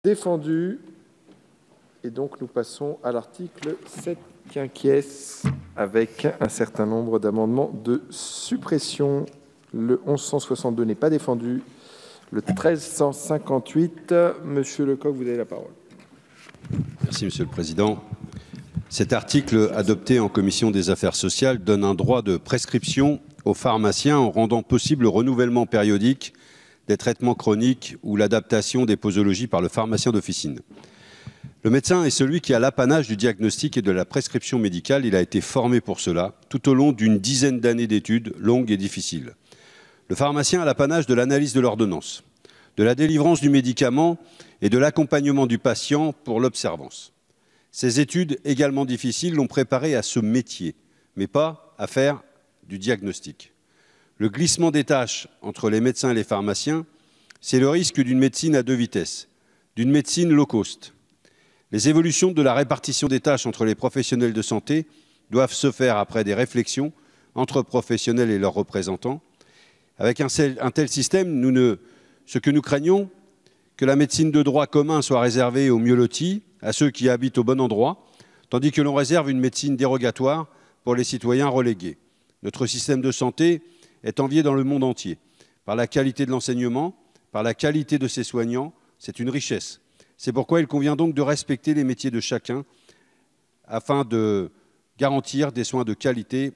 Défendu. Et donc, nous passons à l'article 7 quinquies avec un certain nombre d'amendements de suppression. Le 1162 n'est pas défendu. Le 1358, Monsieur Lecoq, vous avez la parole. Merci, Monsieur le Président. Cet article, adopté en commission des affaires sociales, donne un droit de prescription aux pharmaciens en rendant possible le renouvellement périodique des traitements chroniques ou l'adaptation des posologies par le pharmacien d'officine. Le médecin est celui qui a l'apanage du diagnostic et de la prescription médicale. Il a été formé pour cela tout au long d'une dizaine d'années d'études longues et difficiles. Le pharmacien a l'apanage de l'analyse de l'ordonnance, de la délivrance du médicament et de l'accompagnement du patient pour l'observance. Ces études également difficiles l'ont préparé à ce métier, mais pas à faire du diagnostic. Le glissement des tâches entre les médecins et les pharmaciens, c'est le risque d'une médecine à deux vitesses, d'une médecine low cost. Les évolutions de la répartition des tâches entre les professionnels de santé doivent se faire après des réflexions entre professionnels et leurs représentants. Avec un tel système, ce que nous craignons, que la médecine de droit commun soit réservée aux mieux lotis, à ceux qui habitent au bon endroit, tandis que l'on réserve une médecine dérogatoire pour les citoyens relégués. Notre système de santé est envié dans le monde entier par la qualité de l'enseignement, par la qualité de ses soignants. C'est une richesse. C'est pourquoi il convient donc de respecter les métiers de chacun afin de garantir des soins de qualité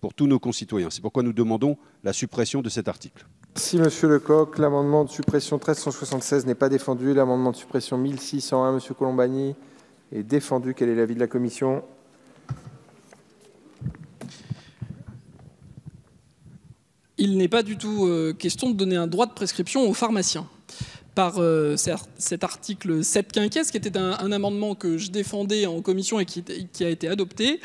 pour tous nos concitoyens. C'est pourquoi nous demandons la suppression de cet article. Merci Monsieur Lecoq. L'amendement de suppression 1376 n'est pas défendu. L'amendement de suppression 1601, Monsieur Colombani, est défendu. Quel est l'avis de la commission ? Il n'est pas du tout question de donner un droit de prescription aux pharmaciens. Par cet article 7 quinquies, qui était un amendement que je défendais en commission et qui a été adopté.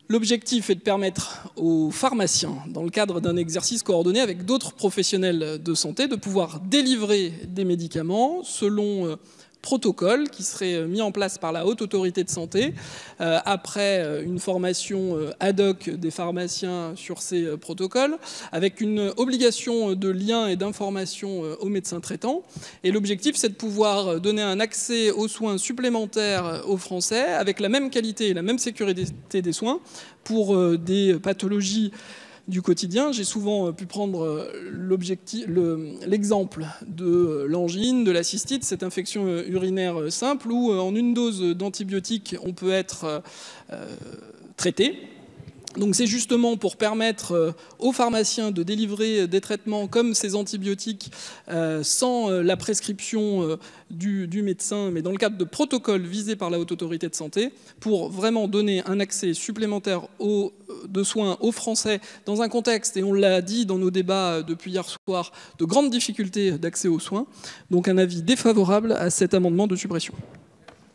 L'objectif est de permettre aux pharmaciens, dans le cadre d'un exercice coordonné avec d'autres professionnels de santé, de pouvoir délivrer des médicaments selon protocole qui serait mis en place par la Haute Autorité de Santé après une formation ad hoc des pharmaciens sur ces protocoles, avec une obligation de lien et d'information aux médecins traitants. Et l'objectif, c'est de pouvoir donner un accès aux soins supplémentaires aux Français avec la même qualité et la même sécurité des soins pour des pathologies du quotidien. J'ai souvent pu prendre l'exemple de l'angine, de la cystite, cette infection urinaire simple où en une dose d'antibiotiques on peut être traité. Donc c'est justement pour permettre aux pharmaciens de délivrer des traitements comme ces antibiotiques sans la prescription du médecin, mais dans le cadre de protocoles visés par la Haute Autorité de Santé, pour vraiment donner un accès supplémentaire de soins aux Français dans un contexte, et on l'a dit dans nos débats depuis hier soir, de grandes difficultés d'accès aux soins. Donc un avis défavorable à cet amendement de suppression.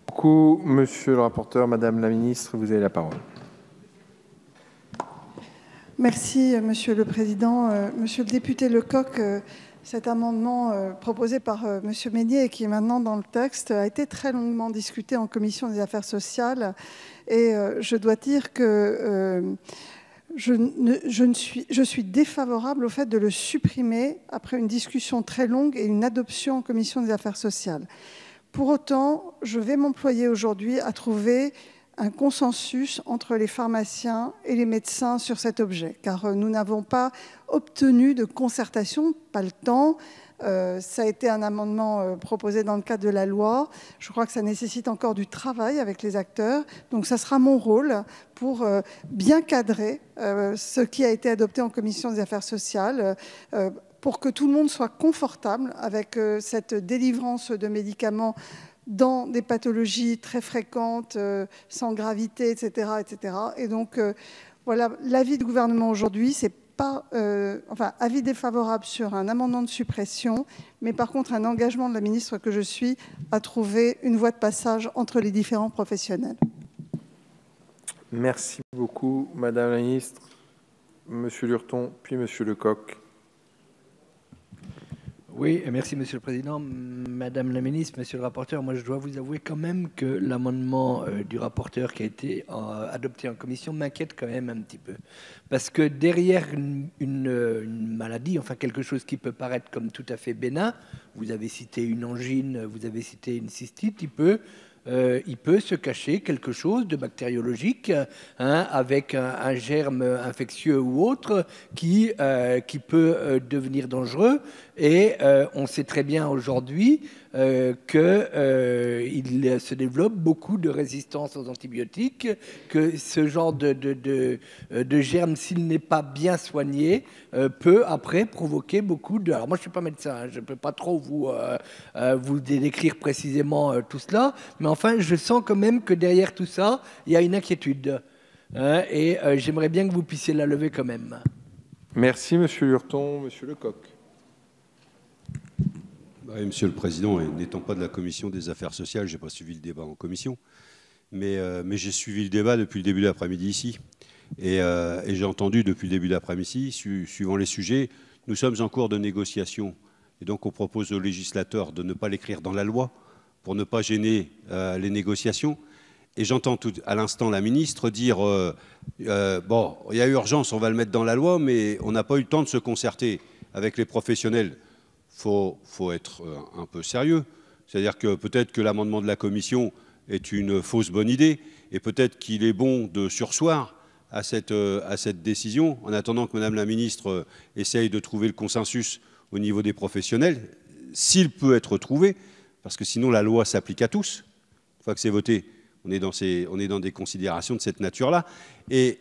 Beaucoup, Monsieur le rapporteur, Madame la Ministre, vous avez la parole. Merci, Monsieur le Président. Monsieur le député Lecoq, cet amendement proposé par Monsieur Mesnier et qui est maintenant dans le texte a été très longuement discuté en commission des affaires sociales. Et je dois dire que je suis défavorable au fait de le supprimer après une discussion très longue et une adoption en commission des affaires sociales. Pour autant, je vais m'employer aujourd'hui à trouver un consensus entre les pharmaciens et les médecins sur cet objet, car nous n'avons pas obtenu de concertation, pas le temps. Ça a été un amendement proposé dans le cadre de la loi. Je crois que ça nécessite encore du travail avec les acteurs. Donc ça sera mon rôle pour bien cadrer ce qui a été adopté en commission des affaires sociales, pour que tout le monde soit confortable avec cette délivrance de médicaments dans des pathologies très fréquentes, sans gravité, etc. etc. Et donc, voilà, l'avis du gouvernement aujourd'hui, c'est pas, avis défavorable sur un amendement de suppression, mais par contre, un engagement de la ministre que je suis à trouver une voie de passage entre les différents professionnels. Merci beaucoup, Madame la Ministre. Monsieur Lurton, puis Monsieur Lecoq. Oui, merci Monsieur le Président. Madame la Ministre, Monsieur le rapporteur, moi je dois vous avouer quand même que l'amendement du rapporteur qui a été adopté en commission m'inquiète quand même un petit peu. Parce que derrière une maladie, enfin quelque chose qui peut paraître comme tout à fait bénin, vous avez cité une angine, vous avez cité une cystite, il peut se cacher quelque chose de bactériologique, hein, avec un germe infectieux ou autre qui peut devenir dangereux. Et on sait très bien aujourd'hui qu'il se développe beaucoup de résistance aux antibiotiques, que ce genre de germe, s'il n'est pas bien soigné, peut après provoquer beaucoup de... Alors moi je ne suis pas médecin, hein, je ne peux pas trop vous décrire précisément tout cela, mais enfin je sens quand même que derrière tout ça, il y a une inquiétude. Hein, et j'aimerais bien que vous puissiez la lever quand même. Merci Monsieur Lurton. Monsieur Lecoq. Oui, Monsieur le Président, et n'étant pas de la Commission des Affaires sociales, je n'ai pas suivi le débat en commission, mais j'ai suivi le débat depuis le début de l'après-midi ici. Et j'ai entendu depuis le début de l'après-midi, suivant les sujets, nous sommes en cours de négociation. Et donc on propose aux législateurs de ne pas l'écrire dans la loi pour ne pas gêner les négociations. Et j'entends à l'instant la ministre dire bon, il y a urgence, on va le mettre dans la loi, mais on n'a pas eu le temps de se concerter avec les professionnels. Faut être un peu sérieux. C'est-à-dire que peut-être que l'amendement de la Commission est une fausse bonne idée, et peut-être qu'il est bon de surseoir à cette décision, en attendant que Madame la Ministre essaye de trouver le consensus au niveau des professionnels, s'il peut être trouvé, parce que sinon la loi s'applique à tous. Une fois que c'est voté, on est dans des considérations de cette nature-là. Et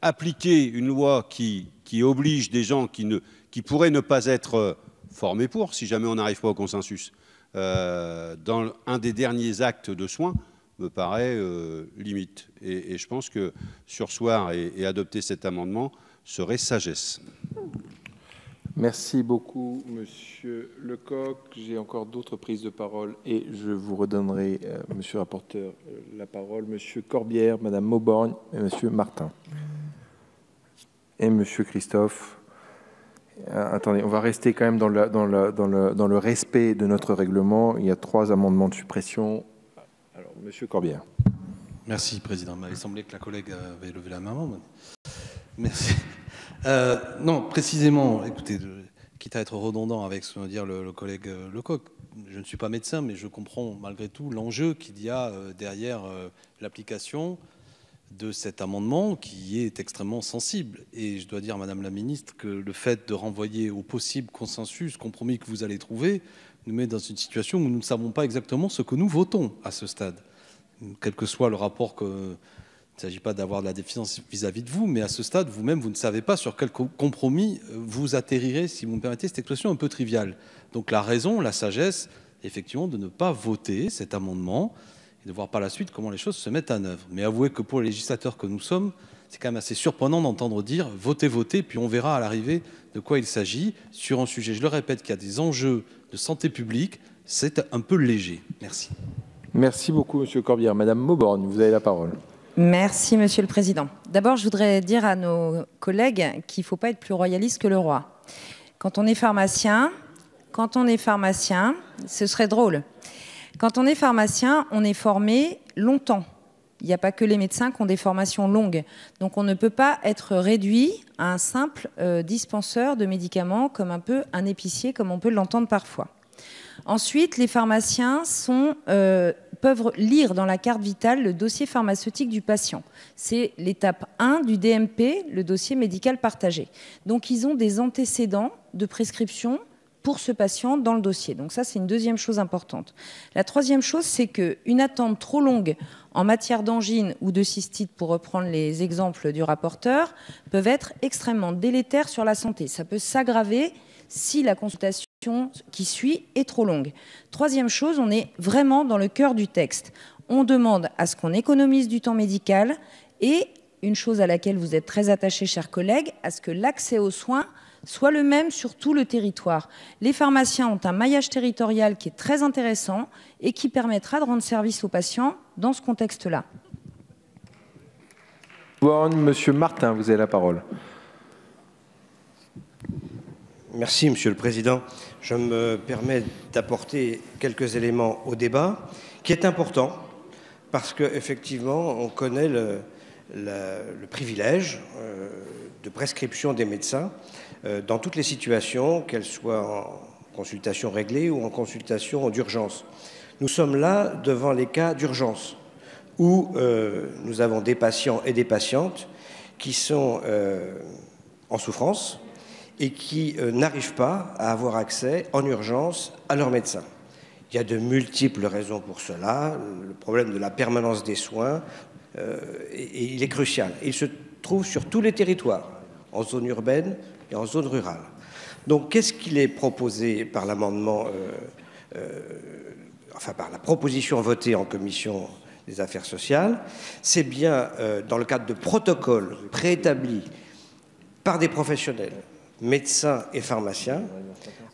appliquer une loi qui oblige des gens qui pourraient ne pas être formés pour, si jamais on n'arrive pas au consensus, dans un des derniers actes de soins, me paraît limite. Et je pense que surseoir et adopter cet amendement serait sagesse. Merci beaucoup, Monsieur Lecoq. J'ai encore d'autres prises de parole et je vous redonnerai, Monsieur le rapporteur, la parole. Monsieur Corbière, Madame Mauborgne et Monsieur Martin. Et Monsieur Christophe. Attendez, on va rester quand même dans le respect de notre règlement. Il y a 3 amendements de suppression. Alors, Monsieur Corbière. Merci, Président. Il m'avait semblé que la collègue avait levé la main. Merci. Non, précisément, écoutez, quitte à être redondant avec ce que vient de dire le collègue Lecoq, je ne suis pas médecin, mais je comprends malgré tout l'enjeu qu'il y a derrière l'application de cet amendement qui est extrêmement sensible. Et je dois dire, Madame la Ministre, que le fait de renvoyer au possible consensus, compromis que vous allez trouver, nous met dans une situation où nous ne savons pas exactement ce que nous votons à ce stade. Quel que soit le rapport il ne s'agit pas d'avoir de la défiance vis-à-vis de vous, mais à ce stade, vous-même, vous ne savez pas sur quel compromis vous atterrirez, si vous me permettez cette expression un peu triviale. Donc la raison, la sagesse, effectivement, de ne pas voter cet amendement et de voir par la suite comment les choses se mettent en œuvre. Mais avouez que pour les législateurs que nous sommes, c'est quand même assez surprenant d'entendre dire « votez, votez », puis on verra à l'arrivée de quoi il s'agit sur un sujet, je le répète, qui a des enjeux de santé publique. C'est un peu léger. Merci. Merci beaucoup, Monsieur Corbière. Madame Mauborgne, vous avez la parole. Merci, Monsieur le Président. D'abord, je voudrais dire à nos collègues qu'il ne faut pas être plus royaliste que le roi. Quand on est pharmacien, ce serait drôle. Quand on est pharmacien, on est formé longtemps. Il n'y a pas que les médecins qui ont des formations longues. Donc on ne peut pas être réduit à un simple dispenseur de médicaments, comme un peu un épicier, comme on peut l'entendre parfois. Ensuite, les pharmaciens peuvent lire dans la carte vitale le dossier pharmaceutique du patient. C'est l'étape 1 du DMP, le dossier médical partagé. Donc ils ont des antécédents de prescription pour ce patient dans le dossier. Donc ça, c'est une deuxième chose importante. La troisième chose, c'est qu'une attente trop longue en matière d'angine ou de cystite, pour reprendre les exemples du rapporteur, peuvent être extrêmement délétères sur la santé. Ça peut s'aggraver si la consultation qui suit est trop longue. Troisième chose, on est vraiment dans le cœur du texte. On demande à ce qu'on économise du temps médical et, une chose à laquelle vous êtes très attachés, chers collègues, à ce que l'accès aux soins soit le même sur tout le territoire. Les pharmaciens ont un maillage territorial qui est très intéressant et qui permettra de rendre service aux patients dans ce contexte-là. Monsieur Martin, vous avez la parole. Merci, Monsieur le Président. Je me permets d'apporter quelques éléments au débat, qui est important, parce qu'effectivement, on connaît le privilège de prescription des médecins dans toutes les situations, qu'elles soient en consultation réglée ou en consultation d'urgence. Nous sommes là devant les cas d'urgence, où nous avons des patients et des patientes qui sont en souffrance et qui n'arrivent pas à avoir accès en urgence à leur médecin. Il y a de multiples raisons pour cela. Le problème de la permanence des soins, et il est crucial. Il se trouve sur tous les territoires, en zone urbaine et en zone rurale. Donc, qu'est-ce qu'il est proposé par l'amendement, par la proposition votée en commission des affaires sociales? C'est bien dans le cadre de protocoles préétablis par des professionnels, médecins et pharmaciens,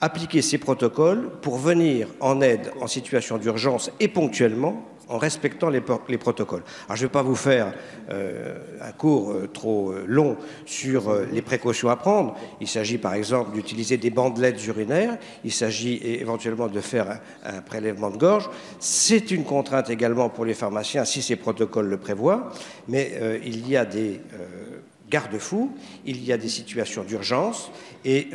appliquer ces protocoles pour venir en aide en situation d'urgence et ponctuellement en respectant les protocoles. Alors, je ne vais pas vous faire un cours trop long sur les précautions à prendre. Il s'agit par exemple d'utiliser des bandelettes urinaires. Il s'agit éventuellement de faire un prélèvement de gorge. C'est une contrainte également pour les pharmaciens si ces protocoles le prévoient. Mais il y a des garde-fous, il y a des situations d'urgence et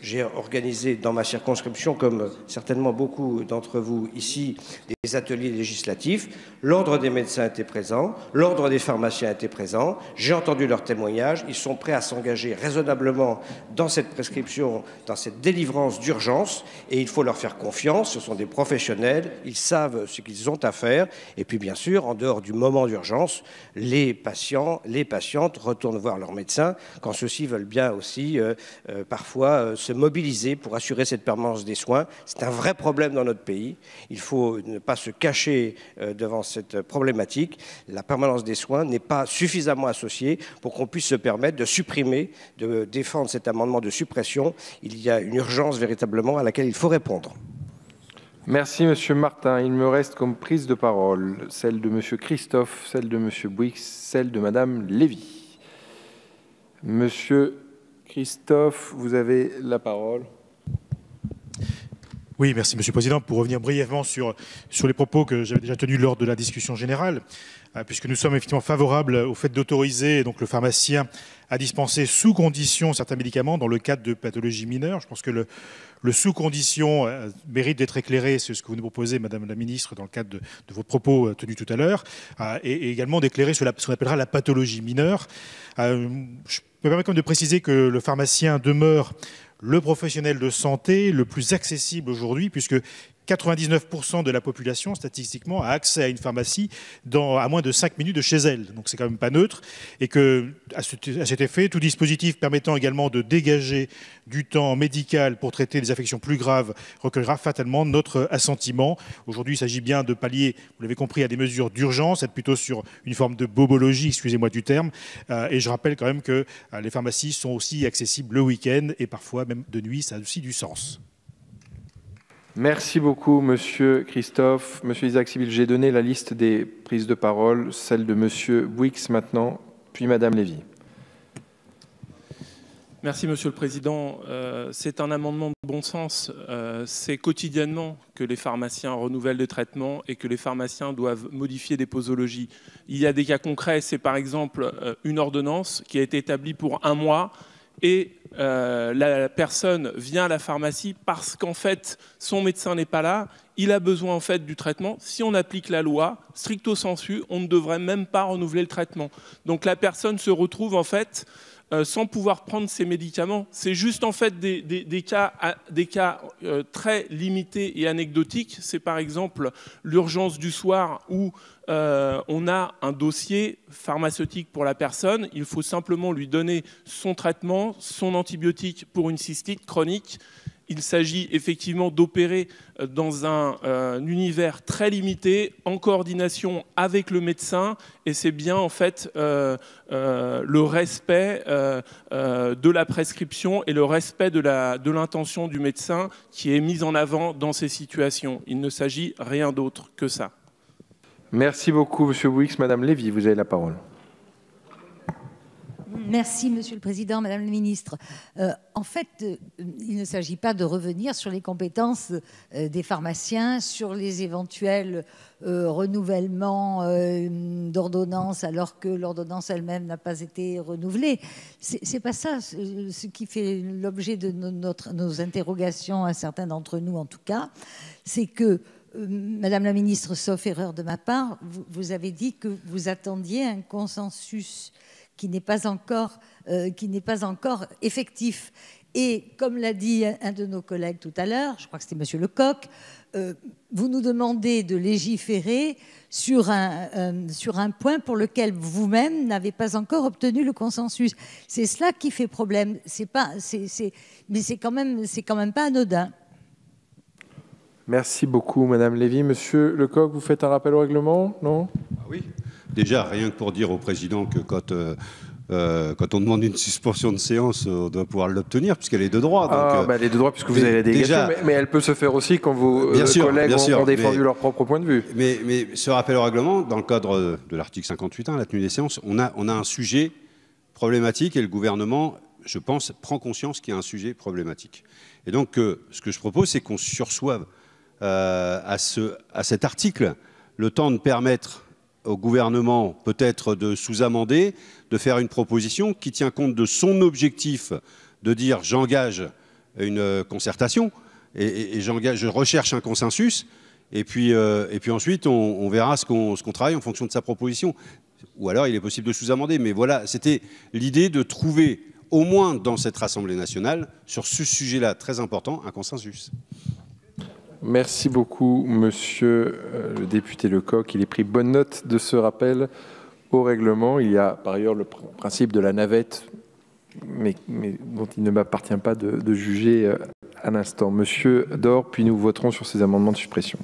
j'ai organisé dans ma circonscription, comme certainement beaucoup d'entre vous ici, des ateliers législatifs. L'ordre des médecins était présent, l'ordre des pharmaciens était présent. J'ai entendu leurs témoignages. Ils sont prêts à s'engager raisonnablement dans cette prescription, dans cette délivrance d'urgence. Et il faut leur faire confiance. Ce sont des professionnels. Ils savent ce qu'ils ont à faire. Et puis, bien sûr, en dehors du moment d'urgence, les patients, les patientes retournent voir leur médecin quand ceux-ci veulent bien aussi parfois se mobiliser pour assurer cette permanence des soins. C'est un vrai problème dans notre pays. Il faut ne pas se cacher devant cette problématique. La permanence des soins n'est pas suffisamment associée pour qu'on puisse se permettre de supprimer, de défendre cet amendement de suppression. Il y a une urgence véritablement à laquelle il faut répondre. Merci, Monsieur Martin. Il me reste comme prise de parole celle de Monsieur Christophe, celle de Monsieur Bouix, celle de Madame Lévy. Monsieur Christophe, vous avez la parole. Oui, merci Monsieur le Président. Pour revenir brièvement sur les propos que j'avais déjà tenus lors de la discussion générale, puisque nous sommes effectivement favorables au fait d'autoriser donc le pharmacien à dispenser sous condition certains médicaments dans le cadre de pathologies mineures. Je pense que le sous condition mérite d'être éclairé, c'est ce que vous nous proposez, Madame la Ministre, dans le cadre de vos propos tenus tout à l'heure, et également d'éclairer sur ce qu'on appellera la pathologie mineure. Je me permets quand même de préciser que le pharmacien demeure le professionnel de santé le plus accessible aujourd'hui, puisque 99% de la population, statistiquement, a accès à une pharmacie à moins de 5 minutes de chez elle. Donc c'est quand même pas neutre. Et que, à cet effet, tout dispositif permettant également de dégager du temps médical pour traiter des affections plus graves recueillera fatalement notre assentiment. Aujourd'hui, il s'agit bien de pallier, vous l'avez compris, à des mesures d'urgence, être plutôt sur une forme de bobologie, excusez-moi du terme. Et je rappelle quand même que les pharmacies sont aussi accessibles le week-end et parfois même de nuit, ça a aussi du sens. Merci beaucoup, Monsieur Christophe. Monsieur Isaac Sibyl, j'ai donné la liste des prises de parole, celle de Monsieur Bouix maintenant, puis Madame Lévy. Merci Monsieur le Président. C'est un amendement de bon sens. C'est quotidiennement que les pharmaciens renouvellent des traitements et que les pharmaciens doivent modifier des posologies. Il y a des cas concrets, c'est par exemple une ordonnance qui a été établie pour 1 mois et la personne vient à la pharmacie parce qu'en fait son médecin n'est pas là, il a besoin en fait du traitement. Si on applique la loi, stricto sensu, on ne devrait même pas renouveler le traitement. Donc la personne se retrouve en fait sans pouvoir prendre ses médicaments. C'est juste en fait des cas très limités et anecdotiques. C'est par exemple l'urgence du soir où on a un dossier pharmaceutique pour la personne. Il faut simplement lui donner son traitement, son antibiotique pour une cystite chronique. Il s'agit effectivement d'opérer dans un univers très limité, en coordination avec le médecin, et c'est bien en fait le respect de la prescription et le respect de l'intention du médecin qui est mis en avant dans ces situations. Il ne s'agit rien d'autre que ça. Merci beaucoup, Monsieur Bouix. Madame Lévy, vous avez la parole. Merci, Monsieur le Président, Madame la Ministre. En fait, il ne s'agit pas de revenir sur les compétences des pharmaciens, sur les éventuels renouvellements d'ordonnances, alors que l'ordonnance elle-même n'a pas été renouvelée. C'est pas ça ce qui fait l'objet de nos interrogations, à certains d'entre nous en tout cas. C'est que, Madame la Ministre, sauf erreur de ma part, vous avez dit que vous attendiez un consensus qui n'est pas encore effectif. Et comme l'a dit un de nos collègues tout à l'heure, je crois que c'était Monsieur Lecoq, vous nous demandez de légiférer sur un point pour lequel vous-même n'avez pas encore obtenu le consensus. C'est cela qui fait problème. Mais c'est quand même pas anodin. Merci beaucoup, Madame Lévy. Monsieur Lecoq, vous faites un rappel au règlement, non? Oui. Déjà, rien que pour dire au président que quand on demande une suspension de séance, on doit pouvoir l'obtenir, puisqu'elle est de droit. Donc, elle est de droit, puisque vous avez la délégation, mais elle peut se faire aussi quand vos collègues ont défendu leur propre point de vue. Mais ce rappel au règlement, dans le cadre de l'article 58.1, la tenue des séances, on a un sujet problématique, et le gouvernement, je pense, prend conscience qu'il y a un sujet problématique. Et donc, ce que je propose, c'est qu'on sursoive à cet article le temps de permettre au gouvernement peut-être de sous-amender, de faire une proposition qui tient compte de son objectif de dire j'engage une concertation et je recherche un consensus et puis ensuite on verra ce qu'on travaille en fonction de sa proposition. Ou alors il est possible de sous-amender. Mais voilà, c'était l'idée de trouver au moins dans cette Assemblée nationale sur ce sujet-là très important un consensus. Merci beaucoup, monsieur le député Lecoq. Il est pris bonne note de ce rappel au règlement. Il y a par ailleurs le principe de la navette, mais dont il ne m'appartient pas de juger à l'instant. Monsieur Dor, puis nous voterons sur ces amendements de suppression.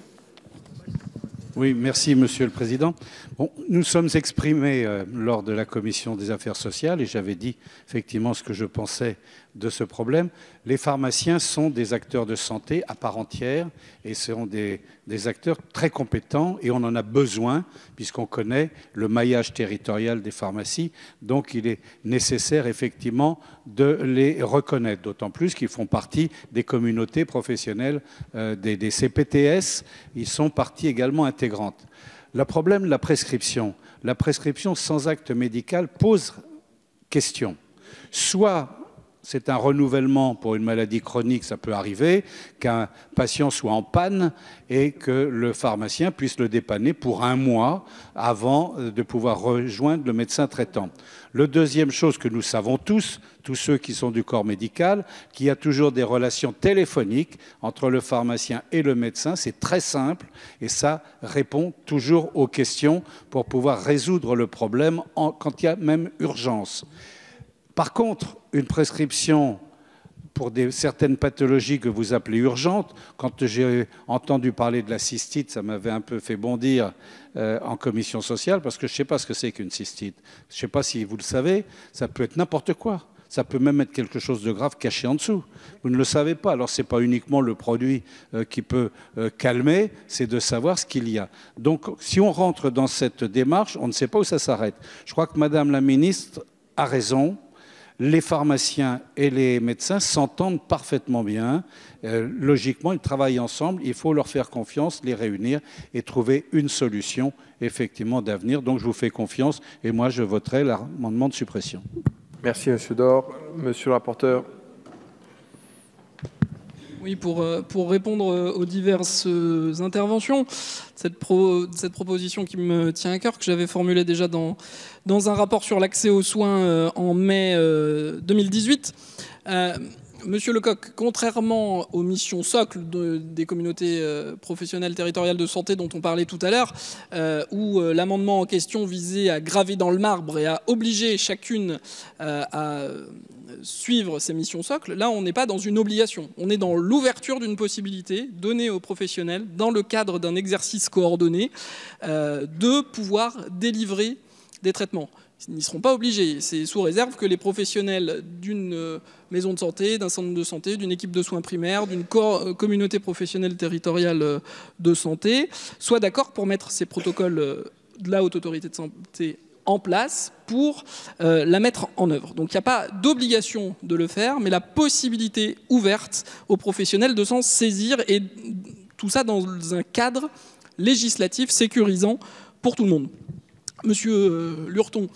Oui, merci, Monsieur le Président. Bon, nous sommes exprimés lors de la Commission des Affaires sociales et j'avais dit effectivement ce que je pensais de ce problème. Les pharmaciens sont des acteurs de santé à part entière et seront des acteurs très compétents et on en a besoin puisqu'on connaît le maillage territorial des pharmacies. Donc, il est nécessaire effectivement de les reconnaître, d'autant plus qu'ils font partie des communautés professionnelles, des CPTS. Ils sont partie également intégrante. Le problème de la prescription sans acte médical pose question. Soit c'est un renouvellement pour une maladie chronique, ça peut arriver, qu'un patient soit en panne et que le pharmacien puisse le dépanner pour un mois avant de pouvoir rejoindre le médecin traitant. La deuxième chose que nous savons tous ceux qui sont du corps médical, qu'il y a toujours des relations téléphoniques entre le pharmacien et le médecin. C'est très simple et ça répond toujours aux questions pour pouvoir résoudre le problème quand il y a même urgence. Par contre, une prescription pour certaines pathologies que vous appelez urgentes, quand j'ai entendu parler de la cystite, ça m'avait un peu fait bondir en commission sociale, parce que je ne sais pas ce que c'est qu'une cystite. Je ne sais pas si vous le savez, ça peut être n'importe quoi. Ça peut même être quelque chose de grave caché en dessous. Vous ne le savez pas. Alors, ce n'est pas uniquement le produit qui peut calmer, c'est de savoir ce qu'il y a. Donc, si on rentre dans cette démarche, on ne sait pas où ça s'arrête. Je crois que Madame la Ministre a raison. Les pharmaciens et les médecins s'entendent parfaitement bien. Logiquement, ils travaillent ensemble. Il faut leur faire confiance, les réunir et trouver une solution, effectivement, d'avenir. Donc, je vous fais confiance et moi, je voterai l'amendement de suppression. Merci, Monsieur Dor. Monsieur le rapporteur. Oui, pour répondre aux diverses interventions, cette proposition qui me tient à cœur, que j'avais formulée déjà dans un rapport sur l'accès aux soins en mai 2018. Monsieur Lecoq, contrairement aux missions socles des communautés professionnelles territoriales de santé dont on parlait tout à l'heure, où l'amendement en question visait à graver dans le marbre et à obliger chacune à suivre ces missions socles, là on n'est pas dans une obligation, on est dans l'ouverture d'une possibilité donnée aux professionnels dans le cadre d'un exercice coordonné de pouvoir délivrer des traitements. Ils n'y seront pas obligés, c'est sous réserve que les professionnels d'une maison de santé, d'un centre de santé, d'une équipe de soins primaires, d'une communauté professionnelle territoriale de santé soient d'accord pour mettre ces protocoles de la Haute Autorité de Santé en place pour la mettre en œuvre. Donc il n'y a pas d'obligation de le faire, mais la possibilité ouverte aux professionnels de s'en saisir, et tout ça dans un cadre législatif sécurisant pour tout le monde. Monsieur Lurton,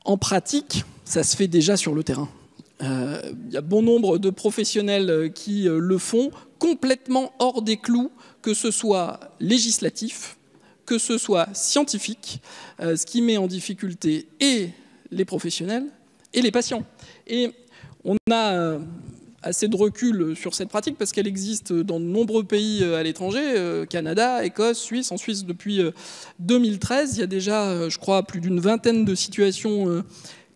en pratique, ça se fait déjà sur le terrain. Il y a bon nombre de professionnels qui le font complètement hors des clous, que ce soit législatif, que ce soit scientifique, ce qui met en difficulté et les professionnels et les patients. Et on a assez de recul sur cette pratique parce qu'elle existe dans de nombreux pays à l'étranger, Canada, Écosse, Suisse. En Suisse, depuis 2013, il y a déjà, je crois, plus d'une vingtaine de situations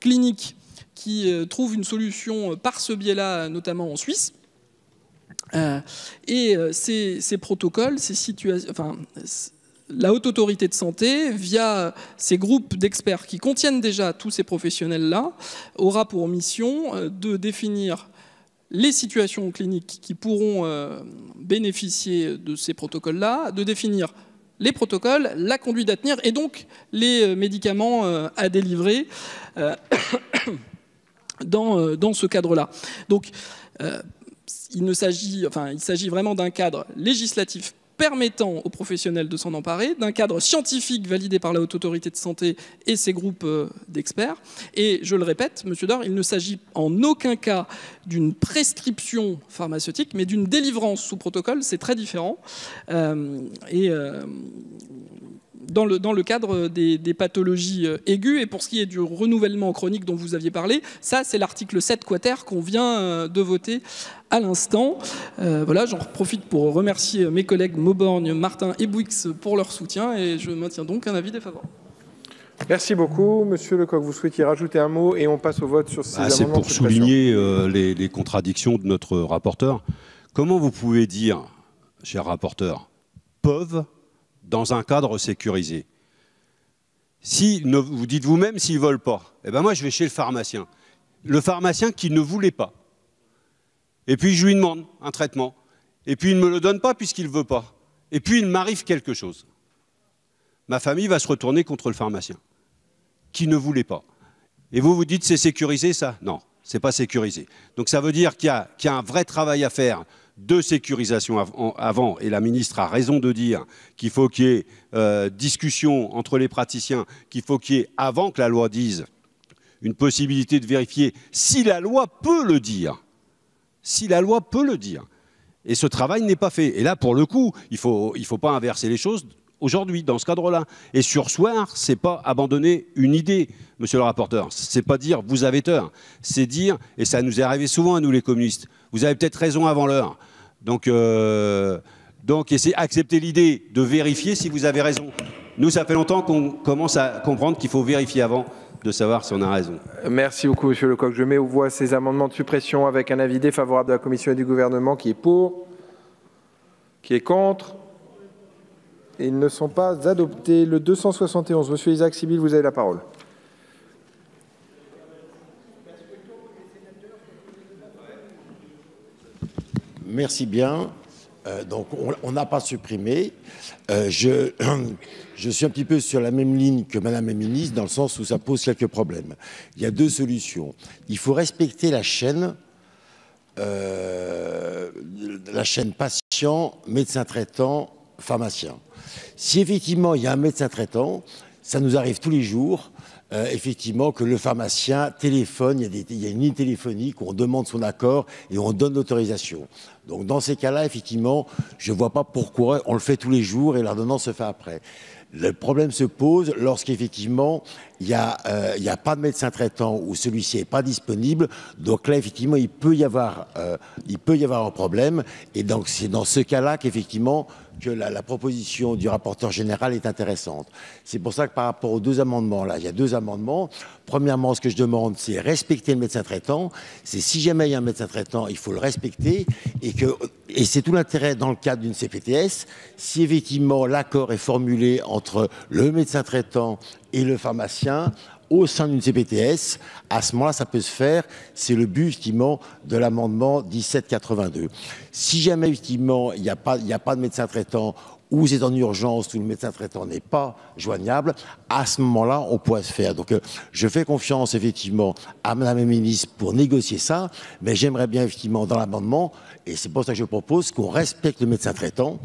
cliniques qui trouvent une solution par ce biais-là, notamment en Suisse. Et ces protocoles, ces situations, enfin, la Haute Autorité de Santé, via ces groupes d'experts qui contiennent déjà tous ces professionnels-là, aura pour mission de définir les situations cliniques qui pourront bénéficier de ces protocoles-là, de définir les protocoles, la conduite à tenir et donc les médicaments à délivrer dans ce cadre-là. Donc, il s'agit vraiment d'un cadre législatif permettant aux professionnels de s'en emparer, d'un cadre scientifique validé par la Haute Autorité de Santé et ses groupes d'experts. Et je le répète, Monsieur Dor, il ne s'agit en aucun cas d'une prescription pharmaceutique, mais d'une délivrance sous protocole, c'est très différent. Dans le cadre des pathologies aiguës, et pour ce qui est du renouvellement chronique dont vous aviez parlé, ça c'est l'article 7 quater qu'on vient de voter à l'instant. Voilà, j'en profite pour remercier mes collègues Mauborgne, Martin et Bouix pour leur soutien, et je maintiens donc un avis défavorable. Merci beaucoup. Monsieur Lecoq, vous souhaitiez rajouter un mot et on passe au vote sur ces amendements. C'est pour souligner les contradictions de notre rapporteur. Comment vous pouvez dire, cher rapporteur, peuvent dans un cadre sécurisé? Si vous dites vous-même s'ils ne veulent pas, eh ben moi je vais chez le pharmacien. Le pharmacien qui ne voulait pas. Et puis je lui demande un traitement. Et puis il ne me le donne pas puisqu'il ne veut pas. Et puis il m'arrive quelque chose. Ma famille va se retourner contre le pharmacien qui ne voulait pas. Et vous vous dites c'est sécurisé ça? Non, c'est pas sécurisé. Donc ça veut dire qu'il y a un vrai travail à faire de sécurisation avant, et la ministre a raison de dire qu'il faut qu'il y ait discussion entre les praticiens, qu'il faut qu'il y ait, avant que la loi dise, une possibilité de vérifier si la loi peut le dire. Si la loi peut le dire. Et ce travail n'est pas fait. Et là, pour le coup, il faut pas inverser les choses aujourd'hui, dans ce cadre-là. Et surseoir, c'est pas abandonner une idée, monsieur le rapporteur. C'est pas dire vous avez tort. C'est dire, et ça nous est arrivé souvent à nous les communistes, vous avez peut-être raison avant l'heure. Donc essayez d'accepter l'idée de vérifier si vous avez raison. Nous, ça fait longtemps qu'on commence à comprendre qu'il faut vérifier avant de savoir si on a raison. Merci beaucoup, monsieur Lecoq. Je mets aux voix ces amendements de suppression avec un avis défavorable de la Commission et du Gouvernement. Qui est pour? Qui est contre? Ils ne sont pas adoptés. Le 271, monsieur Isaac Sibyl, vous avez la parole. Merci bien. Donc, on n'a pas supprimé. Je suis un petit peu sur la même ligne que Madame la Ministre, dans le sens où ça pose quelques problèmes. Il y a deux solutions. Il faut respecter la chaîne patient, médecin traitant, pharmacien. Si effectivement il y a un médecin traitant, ça nous arrive tous les jours, effectivement, que le pharmacien téléphone, il y a une ligne téléphonique où on demande son accord et on donne l'autorisation. Donc dans ces cas-là, effectivement, je ne vois pas pourquoi on le fait tous les jours et l'ordonnance se fait après. Le problème se pose lorsqu'effectivement il n'y a pas de médecin traitant ou celui-ci n'est pas disponible. Donc là, effectivement, il peut y avoir un problème. Et donc c'est dans ce cas-là qu'effectivement que la proposition du rapporteur général est intéressante. C'est pour ça que par rapport aux deux amendements, là, il y a deux amendements. Premièrement, ce que je demande, c'est respecter le médecin traitant. C'est si jamais il y a un médecin traitant, il faut le respecter. Et c'est tout l'intérêt dans le cadre d'une CPTS, si effectivement l'accord est formulé entre le médecin traitant et le pharmacien au sein d'une CPTS, à ce moment-là, ça peut se faire. C'est le but, effectivement, de l'amendement 1782. Si jamais, effectivement, il n'y a pas de médecin traitant où c'est en urgence, où le médecin traitant n'est pas joignable, à ce moment-là, on pourrait se faire. Donc, je fais confiance, effectivement, à Madame la ministre pour négocier ça, mais j'aimerais bien, effectivement, dans l'amendement, et c'est pour ça que je propose qu'on respecte le médecin traitant,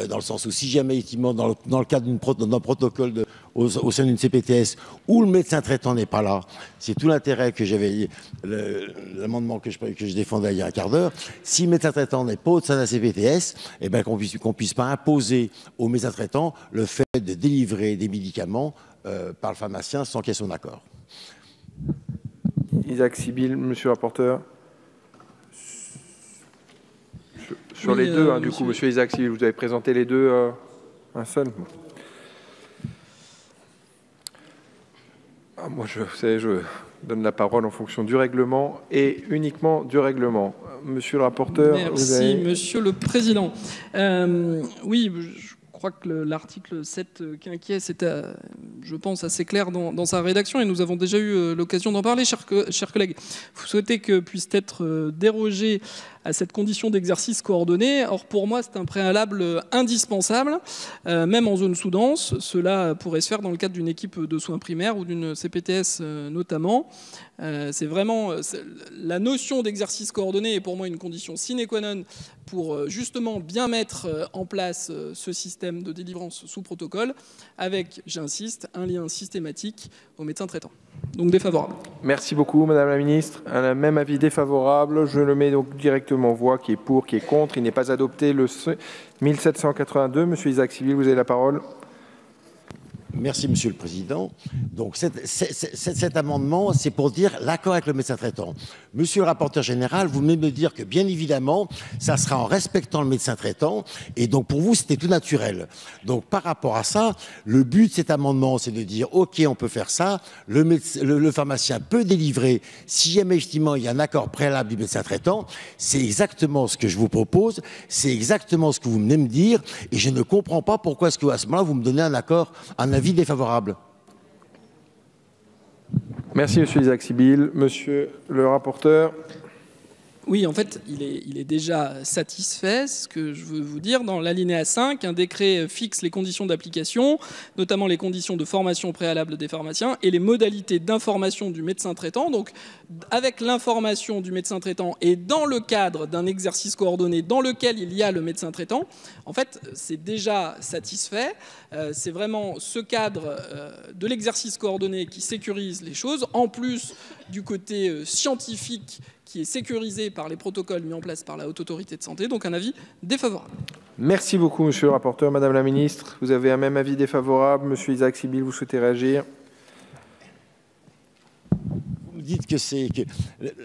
dans le sens où si jamais, effectivement, dans le cadre d'un protocole au sein d'une CPTS, où le médecin traitant n'est pas là, c'est tout l'intérêt que j'avais, l'amendement que je défendais il y a un quart d'heure, si le médecin traitant n'est pas au sein de la CPTS, eh ben, qu'on puisse pas imposer au médecin traitant le fait de délivrer des médicaments par le pharmacien sans qu'il y ait son accord. Isaac Sibyl, monsieur le rapporteur. Sur oui, les deux, du coup, monsieur Isaac Sibyl, vous avez présenté les deux, un seul. Moi, vous savez, je donne la parole en fonction du règlement et uniquement du règlement. Monsieur le rapporteur. Merci, monsieur le président. Oui, je crois que l'article 7 quinquies est, je pense, assez clair dans sa rédaction et nous avons déjà eu l'occasion d'en parler, chers collègues. Vous souhaitez que puisse être dérogé à cette condition d'exercice coordonné. Or, pour moi, c'est un préalable indispensable, même en zone sous-dense. Cela pourrait se faire dans le cadre d'une équipe de soins primaires ou d'une CPTS notamment. C'est vraiment la notion d'exercice coordonné est pour moi une condition sine qua non pour justement bien mettre en place ce système de délivrance sous protocole avec, j'insiste, un lien systématique au médecin traitant. Donc défavorable. Merci beaucoup, Madame la Ministre. Un même avis défavorable. Je le mets donc directement en voix. Qui est pour, qui est contre. Il n'est pas adopté. Le 1782. Monsieur Isaac Sibyl, vous avez la parole. Merci, Monsieur le Président. Donc, cet amendement, c'est pour dire l'accord avec le médecin traitant. Monsieur le rapporteur général, vous venez de me dire que, bien évidemment, ça sera en respectant le médecin traitant. Et donc, pour vous, c'était tout naturel. Donc, par rapport à ça, le but de cet amendement, c'est de dire, OK, on peut faire ça. Le pharmacien peut délivrer si jamais, effectivement, il y a un accord préalable du médecin traitant. C'est exactement ce que je vous propose. C'est exactement ce que vous venez me dire. Et je ne comprends pas pourquoi est-ce qu'à ce moment-là, vous me donnez un accord, un avis défavorable. Merci, monsieur Isaac Sibyl. Monsieur le rapporteur. Oui, en fait, il est déjà satisfait, c'est ce que je veux vous dire. Dans l'alinéa 5, un décret fixe les conditions d'application, notamment les conditions de formation préalable des pharmaciens et les modalités d'information du médecin traitant. Donc, avec l'information du médecin traitant et dans le cadre d'un exercice coordonné dans lequel il y a le médecin traitant, en fait, c'est déjà satisfait. C'est vraiment ce cadre de l'exercice coordonné qui sécurise les choses, en plus du côté scientifique qui est sécurisé par les protocoles mis en place par la Haute Autorité de Santé. Donc un avis défavorable. Merci beaucoup, monsieur le rapporteur. Madame la ministre, vous avez un même avis défavorable. Monsieur Isaac Sibyl, vous souhaitez réagir? Vous me dites que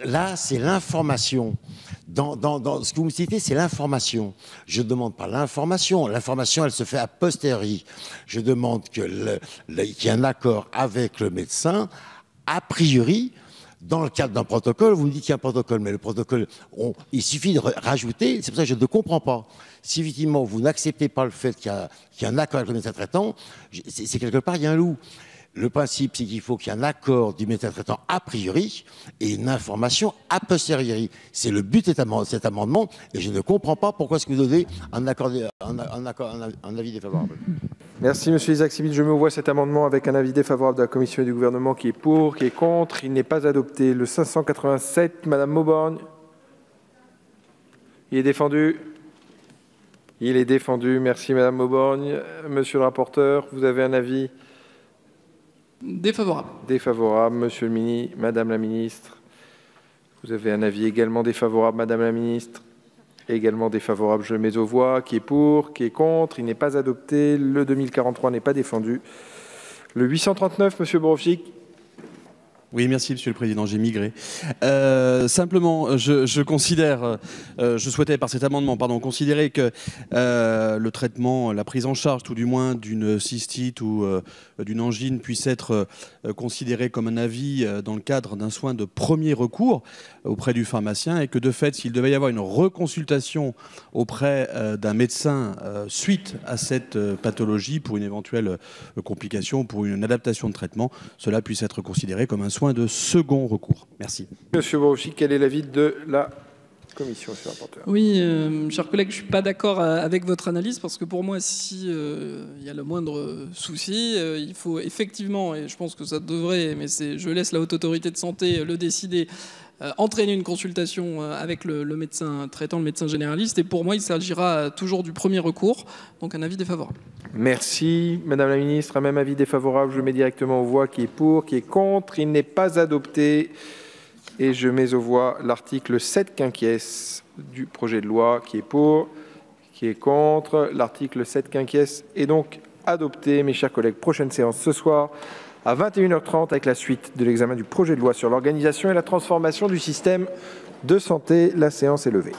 là, c'est l'information. Dans ce que vous me citez, c'est l'information. Je ne demande pas l'information. L'information, elle se fait a posteriori. Je demande qu'il y ait un accord avec le médecin, a priori. Dans le cadre d'un protocole, vous me dites qu'il y a un protocole, mais le protocole, il suffit de rajouter, c'est pour ça que je ne comprends pas. Si effectivement vous n'acceptez pas le fait qu'il y a un accord avec le médecin traitant, c'est quelque part, il y a un loup. Le principe, c'est qu'il faut qu'il y ait un accord du médecin traitant a priori et une information a posteriori. C'est le but de cet amendement et je ne comprends pas pourquoi est-ce que vous donnez un avis défavorable. Merci, monsieur Isaac Sibyl. Je mets aux voix cet amendement avec un avis défavorable de la Commission et du gouvernement qui est pour, qui est contre. Il n'est pas adopté. Le 587, madame Mauborgne. Il est défendu. Il est défendu. Merci, madame Mauborgne. Monsieur le rapporteur, vous avez un avis défavorable. Défavorable, monsieur le ministre, madame la ministre. Vous avez un avis également défavorable, madame la ministre. Également défavorable, je le mets aux voix. Qui est pour, qui est contre. Il n'est pas adopté. Le 2043 n'est pas défendu. Le 839, monsieur Borowczyk. Oui, merci, Monsieur le Président, j'ai migré. Simplement, je considère, je souhaitais par cet amendement, considérer que le traitement, la prise en charge, tout du moins, d'une cystite ou d'une angine puisse être considéré comme un avis dans le cadre d'un soin de premier recours auprès du pharmacien et que de fait, s'il devait y avoir une reconsultation auprès d'un médecin suite à cette pathologie pour une éventuelle complication, pour une adaptation de traitement, cela puisse être considéré comme un soin de second recours. Merci. Monsieur Borowczyk, quel est l'avis de la Commission, monsieur le rapporteur. Oui, chers collègues, je ne suis pas d'accord avec votre analyse parce que pour moi, si il y a le moindre souci, il faut effectivement, et je pense que ça devrait, mais je laisse la Haute Autorité de Santé le décider, entraîner une consultation avec le médecin traitant, le médecin généraliste. Et pour moi, il s'agira toujours du premier recours. Donc un avis défavorable. Merci. Madame la ministre, un même avis défavorable. Je mets directement aux voix qui est pour, qui est contre. Il n'est pas adopté. Et je mets aux voix l'article 7 quinquiès du projet de loi qui est pour, qui est contre. L'article 7 quinquiès est donc adopté. Mes chers collègues, prochaine séance ce soir à 21h30 avec la suite de l'examen du projet de loi sur l'organisation et la transformation du système de santé. La séance est levée.